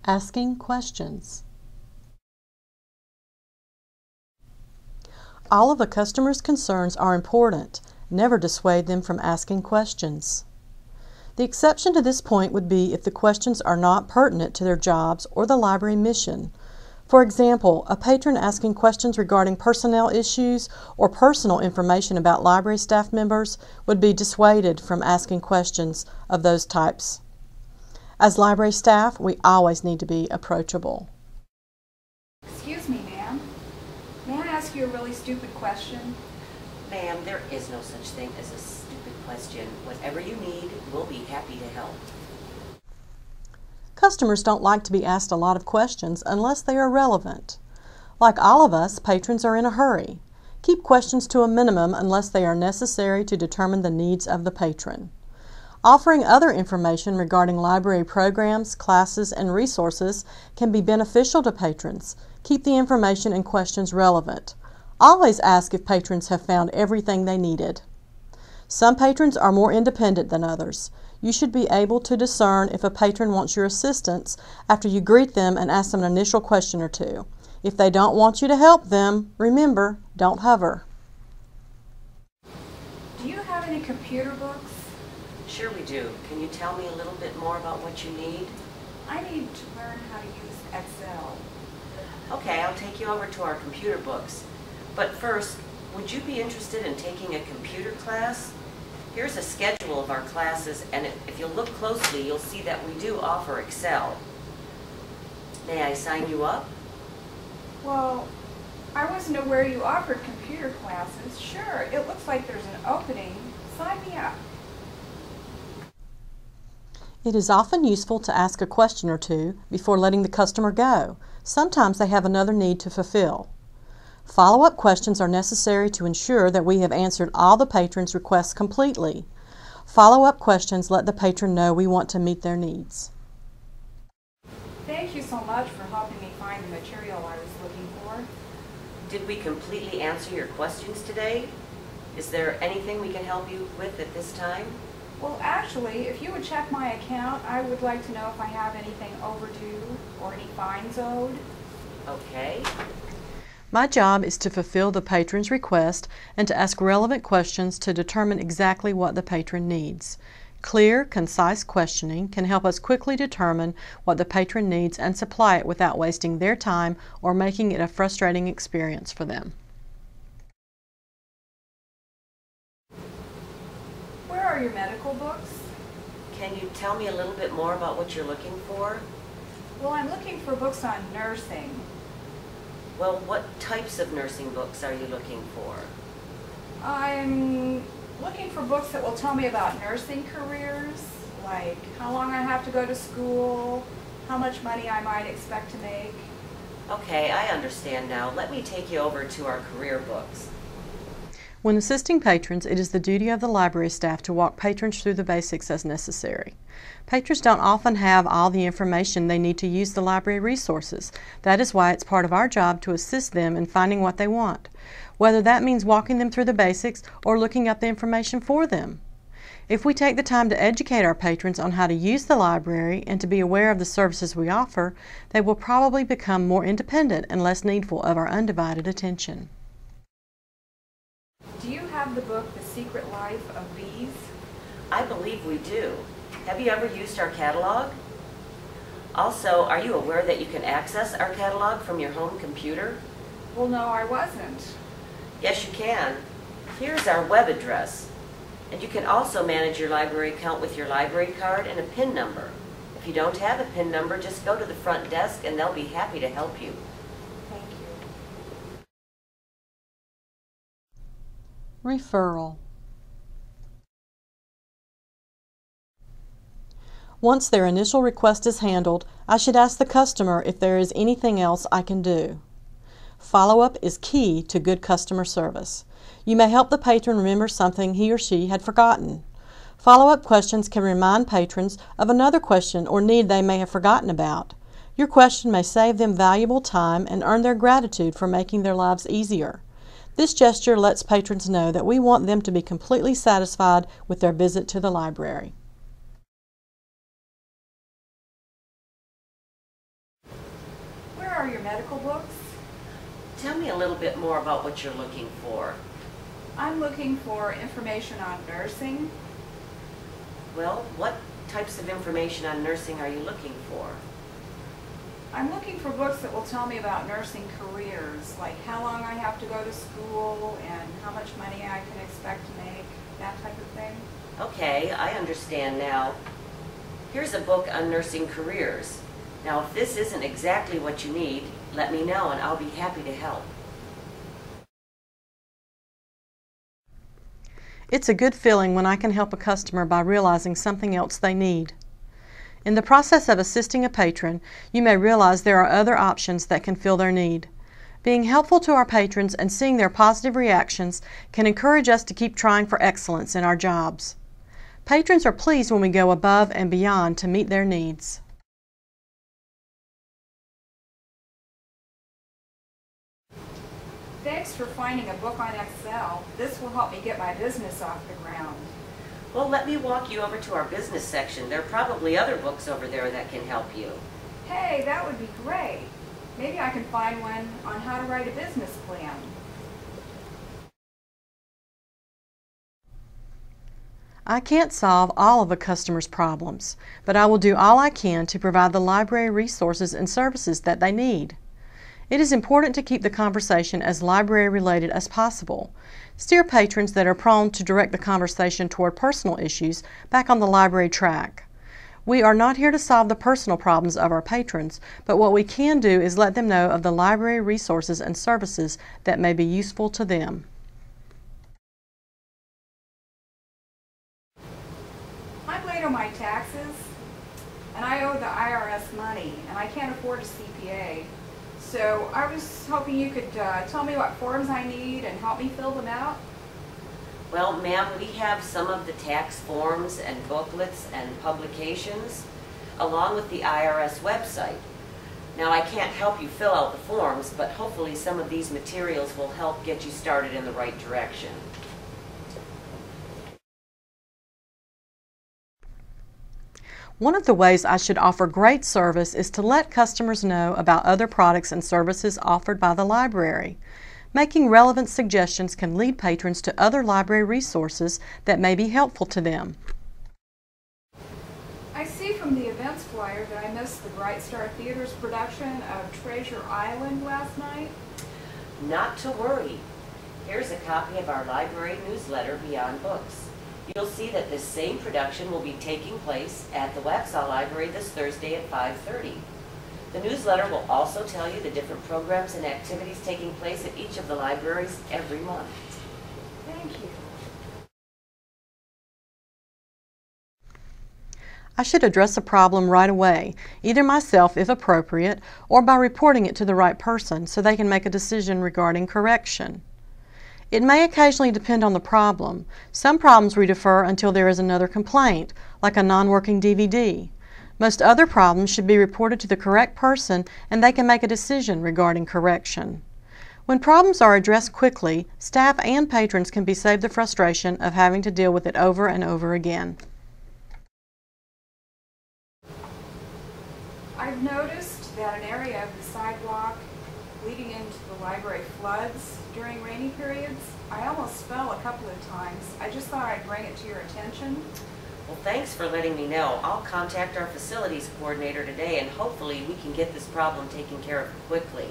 Asking questions. All of a customer's concerns are important. Never dissuade them from asking questions. The exception to this point would be if the questions are not pertinent to their jobs or the library mission. For example, a patron asking questions regarding personnel issues or personal information about library staff members would be dissuaded from asking questions of those types. As library staff, we always need to be approachable. Excuse me, ma'am. May I ask you a really stupid question? Ma'am, there is no such thing as a stupid question. Whatever you need, we'll be happy to help. Customers don't like to be asked a lot of questions unless they are relevant. Like all of us, patrons are in a hurry. Keep questions to a minimum unless they are necessary to determine the needs of the patron. Offering other information regarding library programs, classes, and resources can be beneficial to patrons. Keep the information and questions relevant. Always ask if patrons have found everything they needed. Some patrons are more independent than others. You should be able to discern if a patron wants your assistance after you greet them and ask them an initial question or two. If they don't want you to help them, remember, don't hover. Do you have any computer books? Sure we do. Can you tell me a little bit more about what you need? I need to learn how to use Excel. Okay, I'll take you over to our computer books. But first, would you be interested in taking a computer class? Here's a schedule of our classes, and if you'll look closely, you'll see that we do offer Excel. May I sign you up? Well, I wasn't aware you offered computer classes. Sure, it looks like there's an opening. Sign me up. It is often useful to ask a question or two before letting the customer go. Sometimes they have another need to fulfill. Follow-up questions are necessary to ensure that we have answered all the patron's requests completely. Follow-up questions let the patron know we want to meet their needs. Thank you so much for helping me find the material I was looking for. Did we completely answer your questions today? Is there anything we can help you with at this time? Well, actually, if you would check my account, I would like to know if I have anything overdue or any fines owed. Okay. My job is to fulfill the patron's request and to ask relevant questions to determine exactly what the patron needs. Clear, concise questioning can help us quickly determine what the patron needs and supply it without wasting their time or making it a frustrating experience for them. Where are your medical books? Can you tell me a little bit more about what you're looking for? Well, I'm looking for books on nursing. Well, what types of nursing books are you looking for? I'm looking for books that will tell me about nursing careers, like how long I have to go to school, how much money I might expect to make. Okay, I understand now. Let me take you over to our career books. When assisting patrons, it is the duty of the library staff to walk patrons through the basics as necessary. Patrons don't often have all the information they need to use the library resources. That is why it's part of our job to assist them in finding what they want, whether that means walking them through the basics or looking up the information for them. If we take the time to educate our patrons on how to use the library and to be aware of the services we offer, they will probably become more independent and less needful of our undivided attention. Do you have the book, The Secret Life of Bees? I believe we do. Have you ever used our catalog? Also, are you aware that you can access our catalog from your home computer? Well, no, I wasn't. Yes, you can. Here's our web address. And you can also manage your library account with your library card and a PIN number. If you don't have a PIN number, just go to the front desk and they'll be happy to help you. Thank you. Referral. Once their initial request is handled, I should ask the customer if there is anything else I can do. Follow-up is key to good customer service. You may help the patron remember something he or she had forgotten. Follow-up questions can remind patrons of another question or need they may have forgotten about. Your question may save them valuable time and earn their gratitude for making their lives easier. This gesture lets patrons know that we want them to be completely satisfied with their visit to the library. medical books. Tell me a little bit more about what you're looking for. I'm looking for information on nursing. Well, what types of information on nursing are you looking for? I'm looking for books that will tell me about nursing careers, like how long I have to go to school and how much money I can expect to make, that type of thing. Okay, I understand now. Here's a book on nursing careers. Now, if this isn't exactly what you need, let me know and I'll be happy to help. It's a good feeling when I can help a customer by realizing something else they need. In the process of assisting a patron, you may realize there are other options that can fill their need. Being helpful to our patrons and seeing their positive reactions can encourage us to keep trying for excellence in our jobs. Patrons are pleased when we go above and beyond to meet their needs. Thanks for finding a book on Excel. This will help me get my business off the ground. Well, let me walk you over to our business section. There are probably other books over there that can help you. Hey, that would be great. Maybe I can find one on how to write a business plan. I can't solve all of a customer's problems, but I will do all I can to provide the library resources and services that they need. It is important to keep the conversation as library-related as possible. Steer patrons that are prone to direct the conversation toward personal issues back on the library track. We are not here to solve the personal problems of our patrons, but what we can do is let them know of the library resources and services that may be useful to them. I'm late on my taxes, and I owe the IRS money, and I can't afford a CPA. So I was hoping you could tell me what forms I need and help me fill them out. Well, ma'am, we have some of the tax forms and booklets and publications along with the IRS website. Now, I can't help you fill out the forms, but hopefully some of these materials will help get you started in the right direction. One of the ways I should offer great service is to let customers know about other products and services offered by the library. Making relevant suggestions can lead patrons to other library resources that may be helpful to them. I see from the events flyer that I missed the Bright Star Theater's production of Treasure Island last night. Not to worry. Here's a copy of our library newsletter, Beyond Books. You'll see that this same production will be taking place at the Waxhaw Library this Thursday at 5:30. The newsletter will also tell you the different programs and activities taking place at each of the libraries every month. Thank you. I should address a problem right away, either myself if appropriate, or by reporting it to the right person so they can make a decision regarding correction. It may occasionally depend on the problem. Some problems we defer until there is another complaint, like a non-working DVD. Most other problems should be reported to the correct person and they can make a decision regarding correction. When problems are addressed quickly, staff and patrons can be saved the frustration of having to deal with it over and over again. I've noticed that an area of the sidewalk leading into the library floods during rainy periods. I almost fell a couple of times. I just thought I'd bring it to your attention. Well, thanks for letting me know. I'll contact our facilities coordinator today and hopefully we can get this problem taken care of quickly.